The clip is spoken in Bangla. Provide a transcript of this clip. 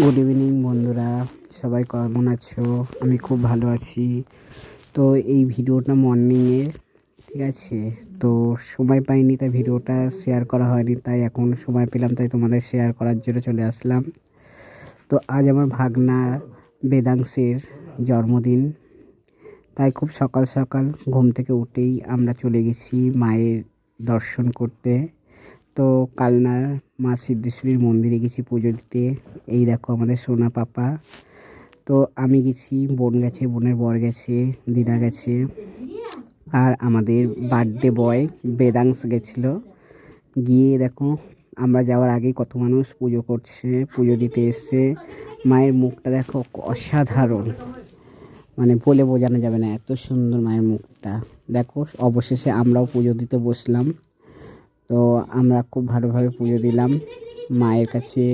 গুড ইভিনিং বন্ধুরা, সবাই কেমন আছো? আমি খুব ভালো আছি। তো এই ভিডিওটা মর্নিংয়ের, ঠিক আছে। তো সময় পাইনি তাই ভিডিওটা শেয়ার করা হয়নি, তাই এখন সময় পেলাম তাই তোমাদের শেয়ার করার জন্য চলে আসলাম। তো আজ আমার ভাগনার বেদাংশের জন্মদিন, তাই খুব সকাল সকাল ঘুম থেকে উঠেই আমরা চলে গেছি মায়ের দর্শন করতে। তো কালনার মা সিদ্ধেশ্বরীর মন্দিরে গেছি পুজো দিতে। এই দেখো আমাদের সোনা পাপা। তো আমি গেছি, বোন গেছে, বোনের বর গেছে, দিদা গেছে, আর আমাদের বার্থডে বয় বেদাংশ গেছিলো। গিয়ে দেখো আমরা যাওয়ার আগেই কত মানুষ পুজো করছে, পুজো দিতে এসছে। মায়ের মুখটা দেখো, অসাধারণ, মানে বলে বোঝানো যাবে না, এত সুন্দর মায়ের মুখটা। দেখো অবশেষে আমরাও পুজো দিতে বসলাম। তো আমরা খুব ভালোভাবে পুজো দিলাম মায়ের কাছে।